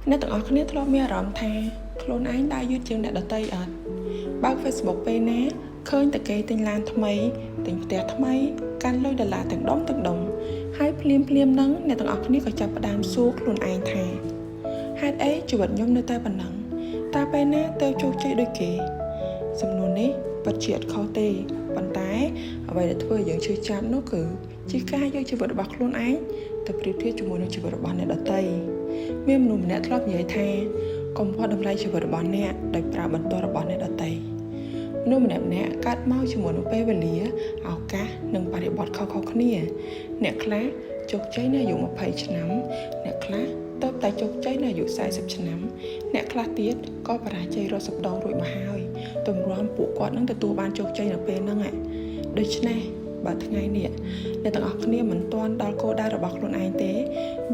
អ្នកទាំងអស់គ្នាធ្លាប់មានអារម្មណ៍ថាខ្លួនឯងដើរយឺតជាងអ្នកដទៃអត់បើក Facebook ពេលណាឃើញតែគេទិញឡានថ្មីទិញផ្ទះថ្មីកាន់លុយដុល្លារទាំងដុំហើយភ្លាមហ្នឹងអ្នកទាំងអស់គ្នាក៏ចាប់ផ្ដើមសួរខ្លួនឯងថាហេតុអីជីវិតខ្ញុំនៅតែប៉ុណ្ណឹងតើពេលណាទៅជោគជ័យដូចគេសំណួរនេះពិតជាអត់ខុសទេប៉ុន្តែអ្វីដែលធ្វើឲ្យយើងឈឺចាប់នោះគឺជាការយកជីវិតរបស់ខ្លួនឯងទៅប្រៀបធៀបជាមួយនឹងជីវិតរបស់អ្នកដទៃមានមនុស្សម្នាក់ធ្លាប់និយាយថាកុំវាស់តម្លៃជីវិតរបស់អ្នកដោយប្រើបន្ទាល់របស់អ្នកដទៃមនុស្សម្នាក់កើតមកជាមួយនឹងពេលវេលាឱកាសនិងបរិបទខុសៗគ្នាអ្នកខ្លះជោគជ័យនៅអាយុ20ឆ្នាំអ្នកខ្លះទើបតែជោគជ័យនៅអាយុ40ឆ្នាំអ្នកខ្លះទៀតក៏បរាជ័យរាប់សិបដងរួចមកហើយទម្រាំពួកគាត់នឹងទទួលបានជោគជ័យនៅពេលហ្នឹងដូច្នេះបើថ្ងៃនេះអ្នកទាំងអស់គ្នាមិនទាន់ដល់គោលដៅរបស់ខ្លួនឯងទេ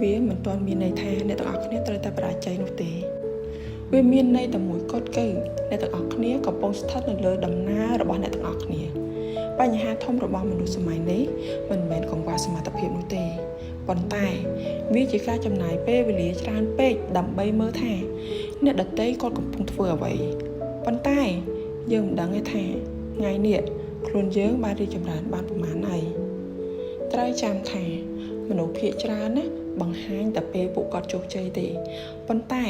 វាមិនទាន់មានន័យថាអ្នកទាំងអស់គ្នាត្រូវតែបរាជ័យនោះទេវាមានន័យតែមួយគត់គឺអ្នកទាំងអស់គ្នាកំពុងស្ថិតនៅលើដំណើររបស់អ្នកទាំងអស់គ្នាបញ្ហាធំរបស់មនុស្សសម័យនេះមិនមែនកង្វះសមត្ថភាពនោះទេប៉ុន្តែវាជាការចំណាយពេលវេលាច្រើនពេកដើម្បីមើលថាអ្នកដទៃគាត់កំពុងធ្វើអ្វីប៉ុន្តែយើងមិនដឹងទេថាថ្ងៃនេះខ្លួនយើងបានរីកចម្រើនបានប្រមាណហើយត្រូវចាំថាមនុស្សភាគច្រើនណាបង្ហាញតែពេលពួកគាត់ជោគជ័យទេប៉ុន្តែ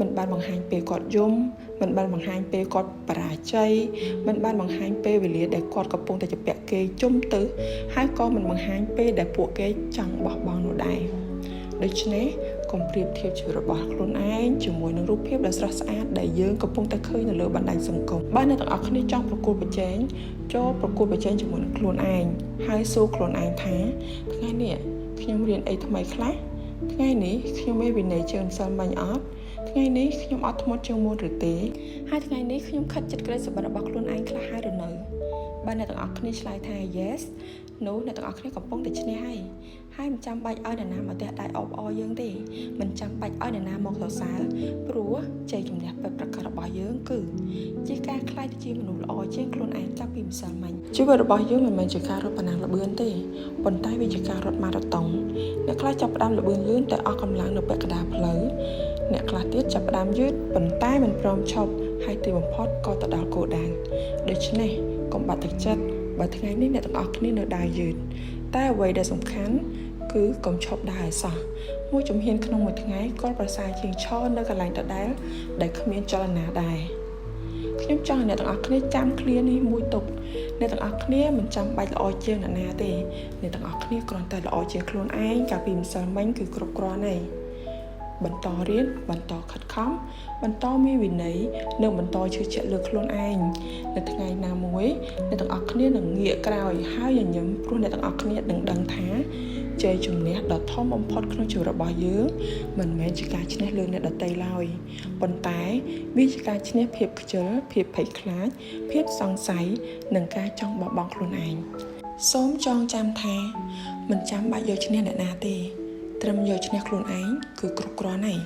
មិនបានបង្ហាញពេលគាត់យំមិនបានបង្ហាញពេលគាត់បរាជ័យមិនបានបង្ហាញពេលវេលាដែលគាត់កំពុងតែជាពាក់គេជុំទៅហើយក៏មិនបង្ហាញពេលដែលពួកគេចង់បោះបង់នោះដែរដូច្នេះកុំប្រៀបធៀបជីវិតរបស់ខ្លួនឯងជាមួយនឹងរូបភាពដ៏ស្រស់ស្អាតដែលយើងកំពុងតែឃើញនៅលើបណ្ដាញសង្គមបើអ្នកទាំងអស់គ្នាចង់ប្រកួតប្រជែងចូលប្រកួតប្រជែងជាមួយនឹងខ្លួនឯងហើយសួរខ្លួនឯងថាថ្ងៃនេះខ្ញុំរៀនអីថ្មីខ្លះថ្ងៃនេះខ្ញុំមានវិន័យជាងម្សិលមិញអត់ថ្ងៃនេះខ្ញុំអត់ធ្មត់ជាងមុនឬទេហើយថ្ងៃនេះខ្ញុំខិតចិត្តក្តីសុបិនរបស់ខ្លួនឯងខ្លះហើយឬនៅបើអ្នកទាំងអស់គ្នាឆ្លើយថា yes នោះអ្នកទាំងអស់គ្នាកំពុងតែឈ្នះហើយមិនចាំបាច់ឲ្យអ្នកណាមកទះដៃអបអរយើងទេមិនចាំបាច់ឲ្យអ្នកណាមកសរសើរព្រោះជ័យជំនះពិតប្រាកដរបស់យើងគឺជាការខ្លាចទៅជាមនុស្សល្អជាងខ្លួនឯងចាប់ពីម្សិលមិញជីវិតរបស់យើងមិនមែនជាការរត់ប្រណាំងល្បឿនទេប៉ុន្តែវាជាការរត់ម៉ារ៉ាតុងអ្នកខ្លះចាប់ផ្ដើមល្បឿនលឿនតែអស់កម្លាំងនៅពាក់កណ្ដាលផ្លូវអ្នកខ្លះទៀតចាប់ផ្ដើមយឺតប៉ុន្តែមិនព្រមឈប់ហើយទីបំផុតក៏ទៅដល់គោលដៅដូច្នេះកុំបាត់ទឹកចិត្តបើថ្ងៃនេះអ្នកទាំងអស់គ្នានៅដើរយឺតតែអ្វីដែលសំខាន់គឺកុំឈប់ដើរឲ្យសោះមួយជំហានក្នុងមួយថ្ងៃក៏ប្រសើរជាងឈរនៅកន្លែងដដែលដែលគ្មានចលនាដែរខ្ញុំចង់ឲ្យអ្នកទាំងអស់គ្នាចាំឃ្លានេះមួយទុកអ្នកទាំងអស់គ្នាមិនចាំបាច់ល្អជាងអ្នកណាទេអ្នកទាំងអស់គ្នាគ្រាន់តែល្អជាងខ្លួនឯងកាលពីម្សិលមិញគឺគ្រប់គ្រាន់ហើយបន្តរៀនបន្តខិតខំបន្តមានវិន័យនិងបន្តជឿជាក់លើខ្លួនឯងនៅថ្ងៃណាមួយអ្នកទាំងអស់គ្នានឹងងាកក្រោយហើយញញឹមព្រោះអ្នកទាំងអស់គ្នានឹងដឹងថាជ័យជំនះដ៏ធំបំផុតក្នុងជីវិតរបស់យើងមិនមែនជាការឈ្នះលើអ្នកដទៃឡើយប៉ុន្តែវាជាការឈ្នះភាពខ្ជិលភាពភ័យខ្លាចភាពសង្ស័យនិងការចង់បោះបង់ខ្លួនឯងសូមចងចាំថាមិនចាំបាច់យកឈ្នះអ្នកណាទេត្រឹមយកឈ្នះខ្លួនឯងគឺគ្រប់គ្រាន់ហើយ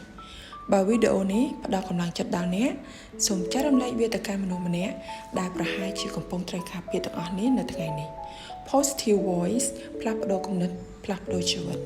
បើវីដេអូនេះផ្ដល់កម្លាំងចិត្តដល់អ្នកសូមចែករំលែកវាទៅកាន់មនុស្សម្នាក់ដែលប្រហែលជាកំពុងត្រូវការពារទាំងអស់នេះនៅថ្ងៃនេះ Positive Voice ផ្លាស់ប្ដូរគំនិតផ្លាស់ប្ដូរជីវិត